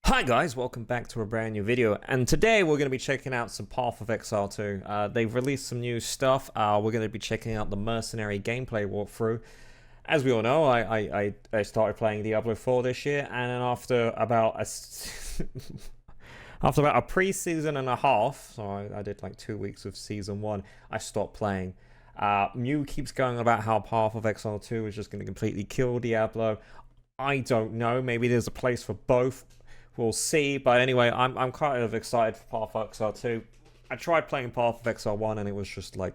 Hi guys, welcome back to a brand new video, and today we're going to be checking out some Path of Exile 2. They've released some new stuff. We're going to be checking out the Mercenary gameplay walkthrough. As we all know, I started playing Diablo 4 this year, and then after about a pre-season and a half, so I did like 2 weeks of Season 1, I stopped playing. Mew keeps going about how Path of Exile 2 is just going to completely kill Diablo. I don't know, maybe there's a place for both. We'll see, but anyway, I'm kind of excited for Path of Exile 2. I tried playing Path of Exile 1 and it was just like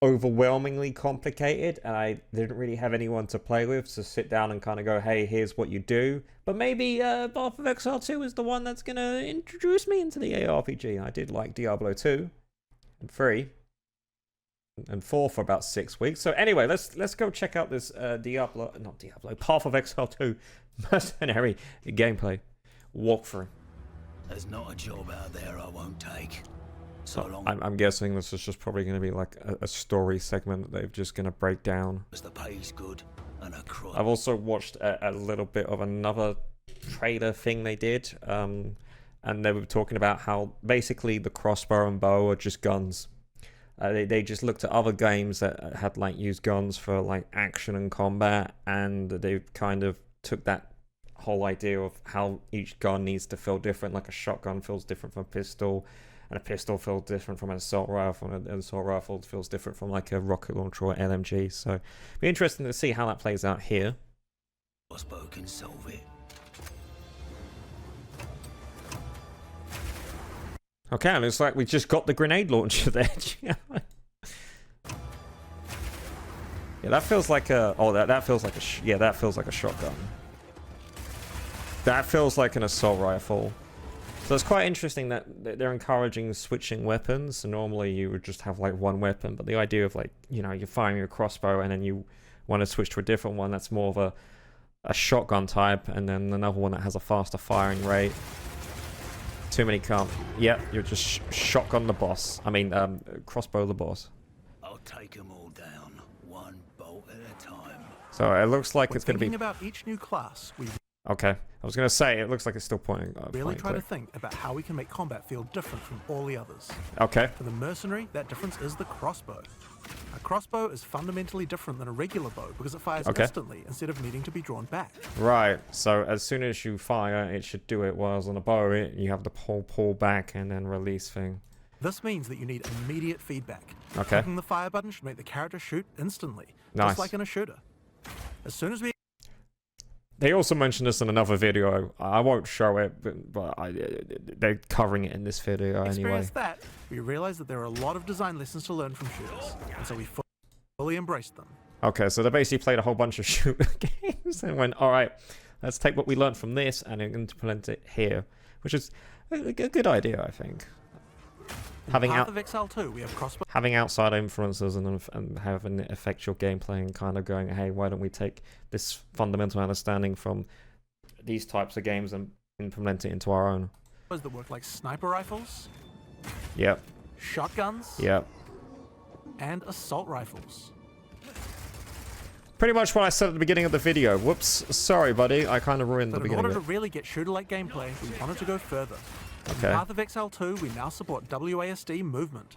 overwhelmingly complicated, and I didn't really have anyone to play with to sit down and kind of go, hey, here's what you do. But maybe Path of Exile 2 is the one that's going to introduce me into the ARPG. I did like Diablo 2 and 3 and 4 for about 6 weeks. So anyway, let's go check out this Path of Exile 2 Mercenary gameplay walkthrough. There's not a job out there I won't take. So long I'm guessing this is just probably going to be like a story segment that they're just going to break down. as the pay's good and a crop. I've also watched a little bit of another trailer thing they did, and they were talking about how basically the crossbow and bow are just guns. They just looked at other games that had like used guns for like action and combat, and they kind of took that whole idea of how each gun needs to feel different. Like a shotgun feels different from a pistol, and a pistol feels different from an assault rifle, and an assault rifle feels different from like a rocket launcher or LMG. So it'll be interesting to see how that plays out here. Crossbow can solve it. Okay, and it's like we just got the grenade launcher there. Yeah, that feels like a. Oh, that feels like a. Yeah, that feels like a shotgun. That feels like an assault rifle. So it's quite interesting that they're encouraging switching weapons. So normally you would just have like one weapon, but the idea of like, you know, you're firing your crossbow and then you want to switch to a different one that's more of a shotgun type, and then another one that has a faster firing rate. Too many can't. Yep, you're just shotgun the boss. I mean, crossbow the boss. I'll take 'em all down, one bolt at a time. So it looks like When it's going to be... thinking about each new class, we Okay, I was going to say, it looks like it's still pointing... really try to click. think about how we can make combat feel different from all the others. Okay, For the Mercenary, that difference is the crossbow. A crossbow is fundamentally different than a regular bow because it fires Okay. instantly instead of needing to be drawn back. right. So as soon as you fire, it should do it, whereas on a bow, you have the pull back and then release thing. This means that you need immediate feedback. Okay. Clicking the fire button should make the character shoot instantly, Nice. just like in a shooter. As soon as we They also mentioned this in another video. I won't show it, but they're covering it in this video anyway. experience that, we realize that there are a lot of design lessons to learn from shooters, and so we fully embraced them. Okay, so they basically played a whole bunch of shooter games and went, all right, let's take what we learned from this and implement it here, which is a good idea, I think. In Path of Exile 2, we have crossbow. Having outside influences and having it affect your gameplay and kind of going, hey, why don't we take this fundamental understanding from these types of games and implement it into our own? That work like sniper rifles, Yep, shotguns, yep. and assault rifles. Pretty much what I said at the beginning of the video. Whoops, sorry, buddy. I kind of ruined the But in beginning order to of it. really get shooter-like gameplay, we wanted to go further. Okay. In Path of Exile 2, we now support WASD movement.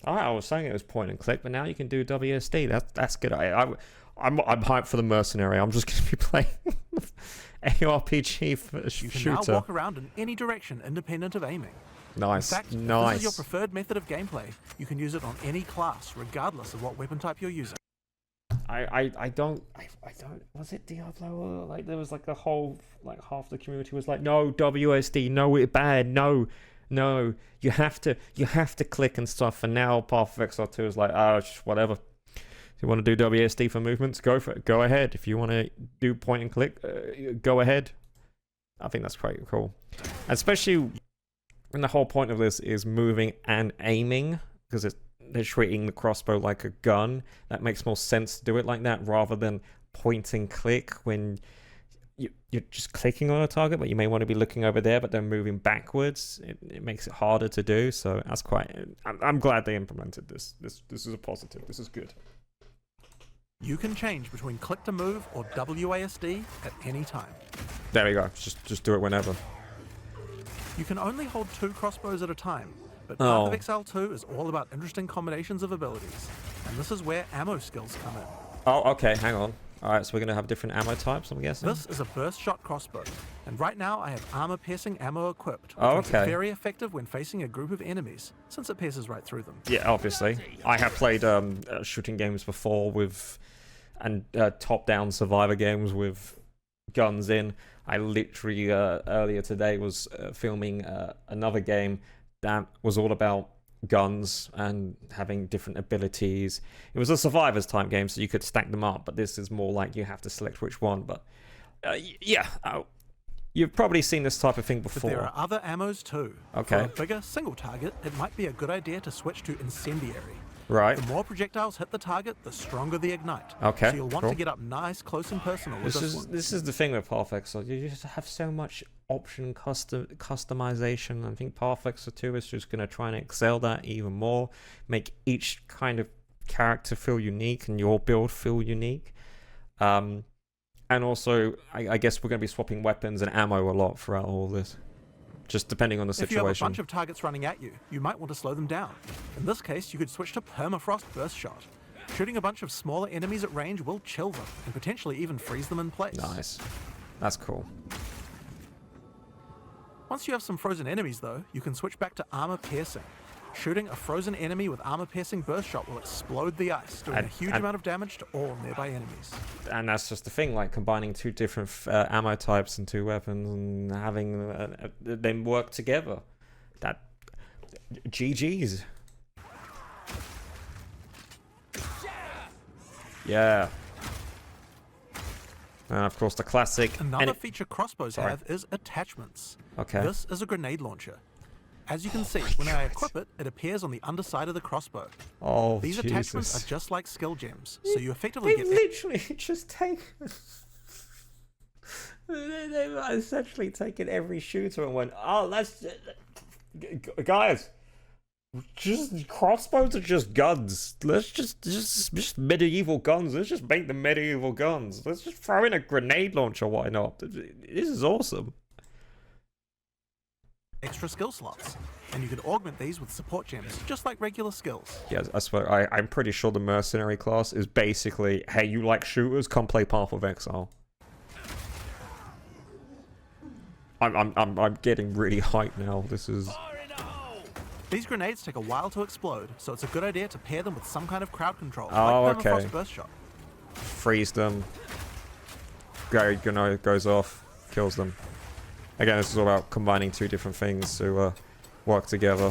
Alright, I was saying it was point and click, but now you can do WSD. That's good. I'm hyped for the Mercenary. I'm just going to be playing ARPG for You can shooter. now walk around in any direction independent of aiming. Nice, In fact, if nice. this is your preferred method of gameplay, you can use it on any class, regardless of what weapon type you're using. I don't was it Diablo? Like there was like the whole, like half the community was like, no, WSD, no, it's bad, no, you have to click and stuff. And now Path of Exile 2 is like, oh, just whatever. If you want to do WSD for movements, go for it, go ahead. If you want to do point and click, go ahead. I think that's quite cool, especially when the whole point of this is moving and aiming, because they're treating the crossbow like a gun. That makes more sense to do it like that rather than point and click when you're just clicking on a target, but you may want to be looking over there, but then moving backwards. It makes it harder to do. So that's quite. I'm glad they implemented this. This is a positive. This is good. You can change between click to move or WASD at any time. There we go. Just do it whenever. You can only hold 2 crossbows at a time, but Oh. Path of Exile 2 is all about interesting combinations of abilities, and this is where ammo skills come in. Oh, okay. Hang on. All right, so we're gonna have different ammo types, I'm guessing. This is a burst shot crossbow, and right now I have armor piercing ammo equipped, which Oh, makes okay. it very effective when facing a group of enemies, since it pierces right through them. Yeah, obviously. I have played shooting games before with, and top-down survivor games with guns in. I literally earlier today was filming another game that was all about guns and having different abilities. It was a survivors type game, so you could stack them up, but this is more like you have to select which one. But yeah, you've probably seen this type of thing before. But there are other ammos too. Okay. For a bigger single target, it might be a good idea to switch to incendiary. Right. The more projectiles hit the target, the stronger the ignite. Okay, So you'll want cool. to get up nice, close and personal with this one. This is the thing with Path of Exile. You just have so much option customization. I think Path of Exile 2 is just going to try and excel that even more, make each kind of character feel unique and your build feel unique. And also, I guess we're going to be swapping weapons and ammo a lot throughout all this, just depending on the If you have a situation. bunch of targets running at you, you might want to slow them down. In this case, you could switch to permafrost burst shot. Shooting a bunch of smaller enemies at range will chill them, and potentially even freeze them in place. Nice. That's cool. Once you have some frozen enemies though, you can switch back to armor piercing. Shooting a frozen enemy with armor piercing burst shot will explode the ice, doing a huge amount of damage to all nearby enemies. And that's just the thing, like combining 2 different ammo types and 2 weapons and having them work together. That GG's. Yeah. And of course the classic. Another feature crossbows Sorry. have is attachments. Okay. This is a grenade launcher. As you can see, when I equip it, it appears on the underside of the crossbow. Oh, These Jesus. attachments are just like skill gems, so you effectively They've get literally just taken. They've essentially taken every shooter and went, oh, let's. Guys, just crossbows are just guns. Let's just medieval guns. Let's just make the medieval guns. Let's just throw in a grenade launcher. Why not? This is awesome. extra skill slots, and you can augment these with support gems, just like regular skills. Yeah, I swear, I'm pretty sure the Mercenary class is basically, hey, you like shooters? Come play Path of Exile. I'm getting really hyped now. This is. These grenades take a while to explode, so it's a good idea to pair them with some kind of crowd control, Oh, like okay. permafrost burst shot. Freeze them. Grenade goes off, kills them. Again, this is all about combining 2 different things to work together.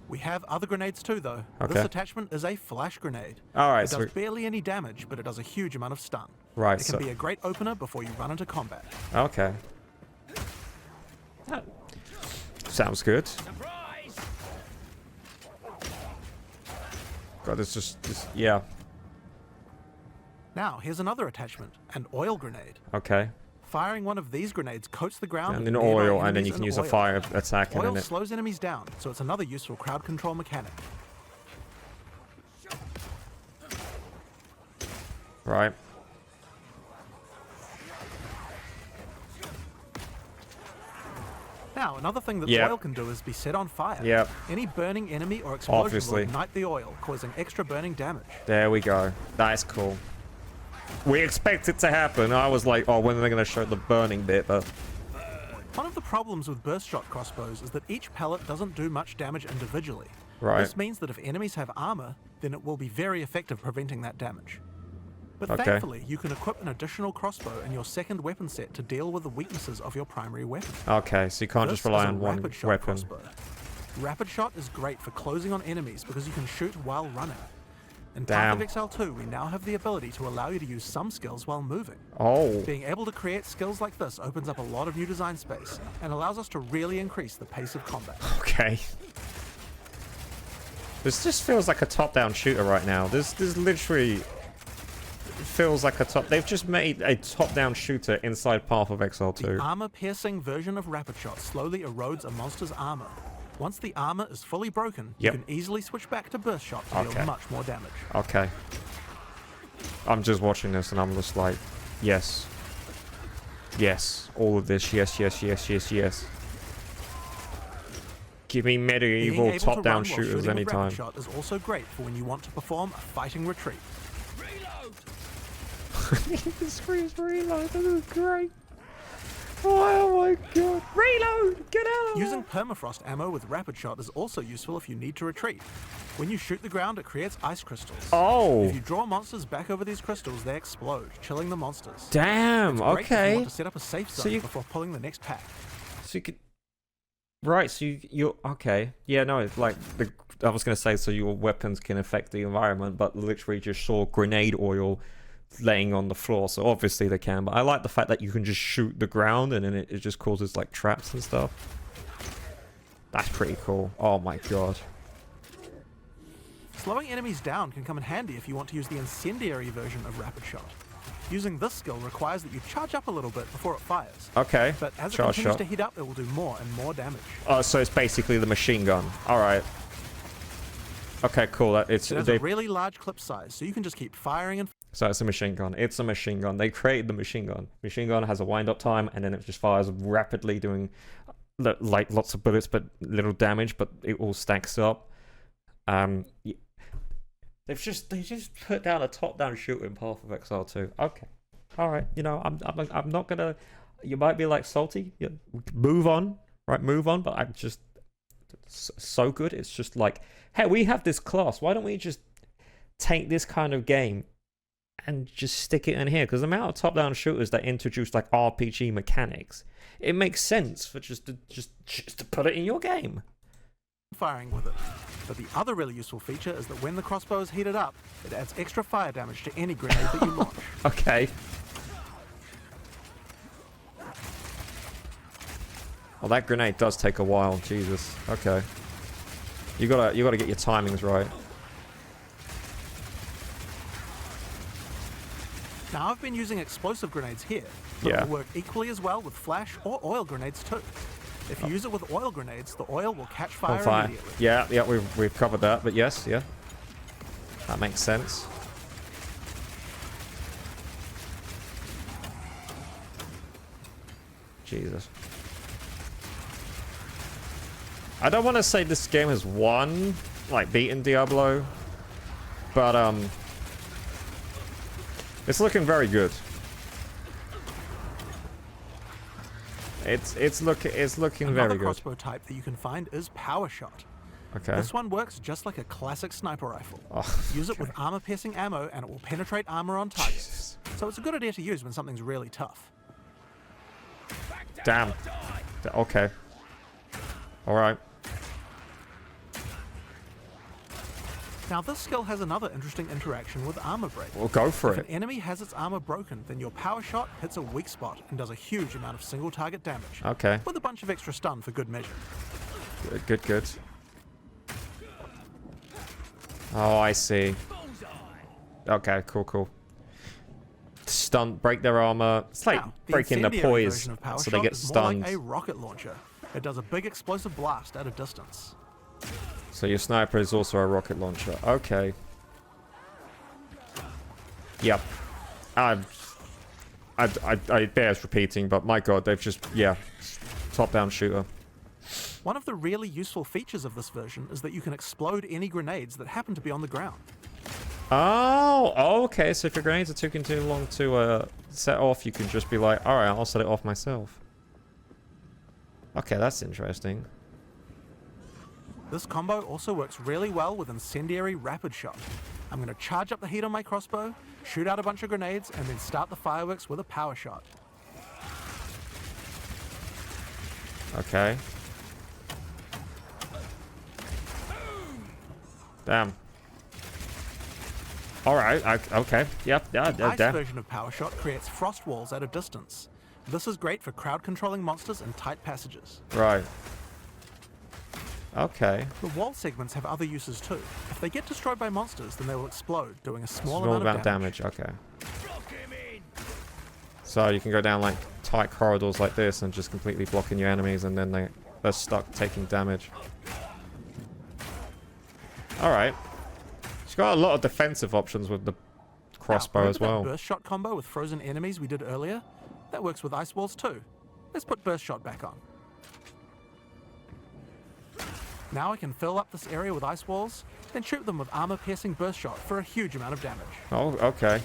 We have other grenades too, though. Okay. This attachment is a flash grenade. All right, It so does barely any damage, but it does a huge amount of stun. right, It so can be a great opener before you run into combat. okay, that sounds good. God, it's just yeah. Now, here's another attachment, an oil grenade. Okay, Firing one of these grenades coats the ground and with then nearby oil, and then enemies you can in use a oil. fire attack, and Oil then it. slows enemies down, so it's another useful crowd control mechanic. Right. Now, another thing that Yep. oil can do is be set on fire. Yep. Any burning enemy or explosion Obviously. will ignite the oil, causing extra burning damage. There we go. That's cool. We expect it to happen. I was like, oh, when are they going to show the burning bit? But One of the problems with burst shot crossbows is that each pellet doesn't do much damage individually. right. This means that if enemies have armor, then it will be very effective preventing that damage. But Okay. thankfully, you can equip an additional crossbow in your second weapon set to deal with the weaknesses of your primary weapon. Okay, so you can't This just rely is a on one rapid shot weapon. crossbow. Rapid shot is great for closing on enemies because you can shoot while running. In Path Damn. of Exile 2, we now have the ability to allow you to use some skills while moving. Oh, Being able to create skills like this opens up a lot of new design space and allows us to really increase the pace of combat. okay. This just feels like a top-down shooter right now. This literally feels like a top. They've just made a top-down shooter inside Path of Exile 2. The armor-piercing version of rapid shot slowly erodes a monster's armor. Once the armor is fully broken, Yep. you can easily switch back to burst shot to deal much more damage. Okay. I'm just watching this and I'm just like, yes. Yes. All of this. Yes, yes, yes, yes, yes. Give me medieval top-down shooters anytime. Shot is also great for when you want to perform a fighting retreat. The screams reload. This is great. Oh my god. Reload! Get out! Using permafrost ammo with rapid shot is also useful if you need to retreat. When you shoot the ground, it creates ice crystals. Oh! If you draw monsters back over these crystals, they explode, chilling the monsters. Damn, It's great if you okay. want to set up a safe zone before pulling the next pack. So you could... Right, so you're... Okay. Yeah, no, it's like... I was going to say, so your weapons can affect the environment, but literally just saw grenade oil laying on the floor, so obviously they can, but I like the fact that you can just shoot the ground and then it just causes like traps and stuff. That's pretty cool. Oh my god. Slowing enemies down can come in handy if you want to use the incendiary version of rapid shot. Using this skill requires that you charge up a little bit before it fires. Okay. But as it Charge continues shot. to heat up, it will do more and more damage. Oh, so it's basically the machine gun. Alright. Okay, cool. It has a really large clip size, so you can just keep firing and... So it's a machine gun. It's a machine gun. They created the machine gun. Machine gun has a wind-up time, and then it just fires rapidly, doing like lots of bullets, but little damage. But it all stacks up. They just put down a top-down shooter in Path of Exile 2. Okay, all right. You know, I'm not gonna. You might be like salty. Yeah, move on, right? Move on. But I'm just so good. It's just like, hey, we have this class. Why don't we just take this kind of game and just stick it in here? Because the amount of top-down shooters that introduce like RPG mechanics, it makes sense for just to put it in your game. Firing with it. But the other really useful feature is that when the crossbow is heated up, it adds extra fire damage to any grenade that you launch. Okay. Well, that grenade does take a while. Jesus. Okay. You gotta get your timings right. Now I've been using explosive grenades here, but Yeah. it will work equally as well with flash or oil grenades too. If you use it with oil grenades, the oil will catch fire, On fire. immediately. Yeah, we've covered that, but yes, yeah. That makes sense. Jesus. I don't want to say this game has won, like beaten Diablo, but it's looking very good. It's looking very good. Another crossbow type that you can find is power shot. Okay. This one works just like a classic sniper rifle. Oh, Use it with armor-piercing ammo and it will penetrate armor on targets. So it's a good idea to use when something's really tough. Damn. Okay. All right. Now this skill has another interesting interaction with armor break. Well, go for If it. an enemy has its armor broken, then your power shot hits a weak spot and does a huge amount of single target damage. Okay. With a bunch of extra stun for good measure. Good. Oh, I see. Okay, cool. Stun, break their armor. It's like Now, the breaking their incendiary poise, version of power so they shot get is more stunned. like a rocket launcher. It does a big explosive blast at a distance. So your sniper is also a rocket launcher. Okay. Yep. I bears repeating, but my god, they've just, yeah, top-down shooter. One of the really useful features of this version is that you can explode any grenades that happen to be on the ground. Oh, okay. So if your grenades are taking too long to set off, you can just be like, all right, I'll set it off myself. Okay, that's interesting. This combo also works really well with incendiary rapid shot. I'm going to charge up the heat on my crossbow, shoot out a bunch of grenades, and then start the fireworks with a power shot. Okay. Damn. All right. Okay. Yep. Yeah. The ice Damn. version of power shot creates frost walls at a distance. This is great for crowd controlling monsters in tight passages. Right. Okay. The wall segments have other uses too. If they get destroyed by monsters, then they will explode, doing a small Small amount of damage. Okay. So you can go down like tight corridors like this and just completely blocking your enemies, and then they they're stuck taking damage. Alright. She's got a lot of defensive options with the crossbow now, as well. That burst shot combo with frozen enemies we did earlier? That works with ice walls too. Let's put burst shot back on. Now I can fill up this area with ice walls, then shoot them with armor-piercing burst shot for a huge amount of damage. Oh, okay.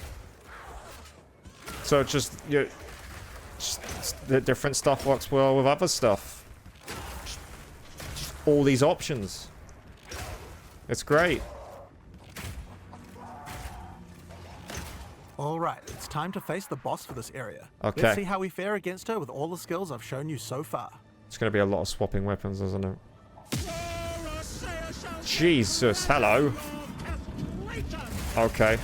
So it's just the different stuff works well with other stuff. Just all these options. It's great. Alright, it's time to face the boss for this area. Okay. Let's see how we fare against her with all the skills I've shown you so far. It's going to be a lot of swapping weapons, isn't it? Jesus, hello. Okay.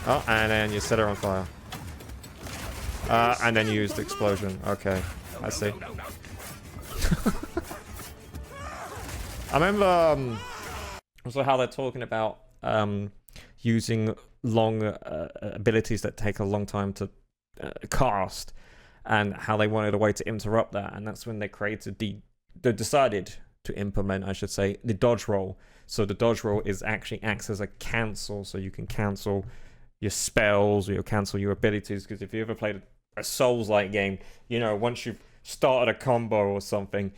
Oh, and then you set her on fire. And then you used the explosion. Okay, I see. I remember also how they're talking about using long abilities that take a long time to cast, and how they wanted a way to interrupt that, and that's when they created they decided to implement, I should say, the dodge roll. So the dodge roll is actually acts as a cancel, so you can cancel your spells or you cancel your abilities, because if you ever played a Souls-like game, you know, once you've started a combo or something,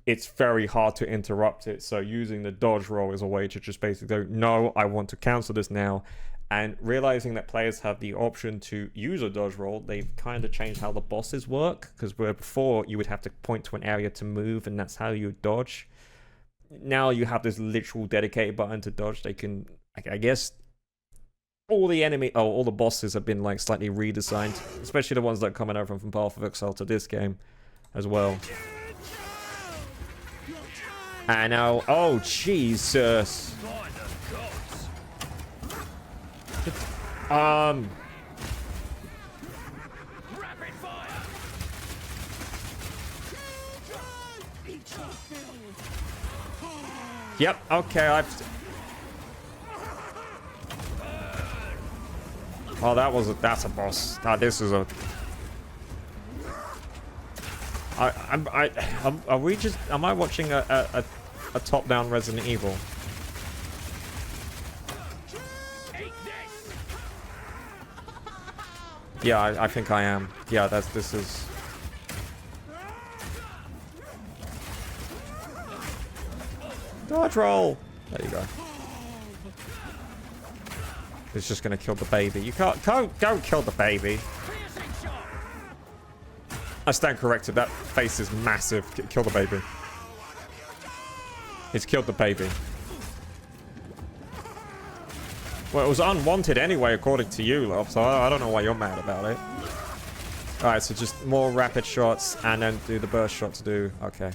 it's very hard to interrupt it. So using the dodge roll is a way to just basically go, no, I want to cancel this now. And realizing that players have the option to use a dodge roll, they've kind of changed how the bosses work, because where before you would have to point to an area to move and that's how you dodge. Now you have this literal dedicated button to dodge. They can, I guess, all the bosses have been like slightly redesigned, especially the ones that are coming over from Path of Exile to this game as well. And now, oh Jesus. Yep, okay, oh, that's a boss. This is a... are we just... Am I watching a top-down Resident Evil? Yeah, I think I am. Yeah, this is... Dodge roll! There you go. It's just gonna kill the baby. You can't go kill the baby. I stand corrected. That face is massive. Kill the baby. It's killed the baby. Well, it was unwanted anyway, according to you, love, so I don't know why you're mad about it. Alright, so just more rapid shots, and then do the burst shot to do... Okay.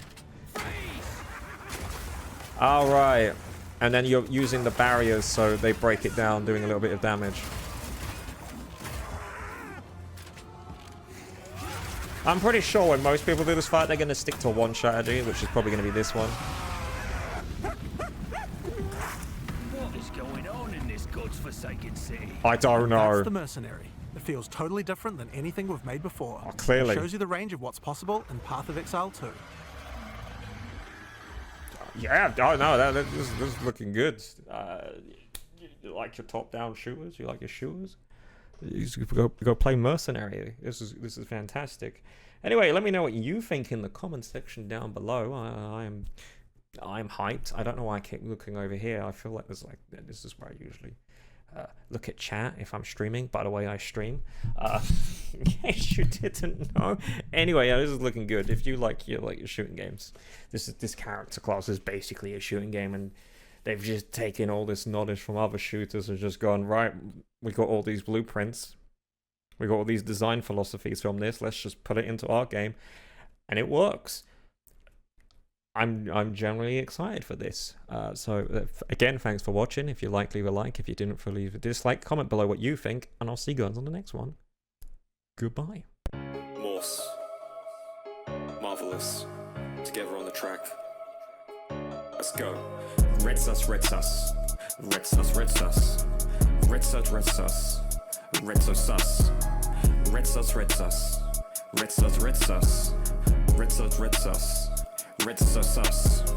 Alright. And then you're using the barriers, so they break it down, doing a little bit of damage. I'm pretty sure when most people do this fight, they're going to stick to one strategy, which is probably going to be this one. What is going on in this godforsaken city? I don't know. That's the Mercenary. It feels totally different than anything we've made before. Oh, clearly. It shows you the range of what's possible in Path of Exile 2. Yeah, oh no, this is looking good. You like your top-down shooters? You like your shooters? You go play Mercenary. This is fantastic. Anyway, let me know what you think in the comment section down below. I'm hyped. I don't know why I keep looking over here. I feel like this is where I usually look at chat if I'm streaming. By the way, I stream. In case you didn't know. Anyway, yeah, this is looking good. If you like your shooting games, this character class is basically a shooting game, and they've just taken all this knowledge from other shooters and just gone, right, we got all these blueprints, we got all these design philosophies from this, let's just put it into our game, and it works. I'm generally excited for this. So again, thanks for watching. If you like, leave a like. If you didn't, leave a dislike. Comment below what you think, and I'll see you guys on the next one. Goodbye. Morse. Marvelous. Together on the track. Let's go. Red sus, red sus. Red sus, red sus. Red sus, red sus. Red sus, sus. Red sus, red sus. red sus, red sus, red sus, red sus, red sus, sus.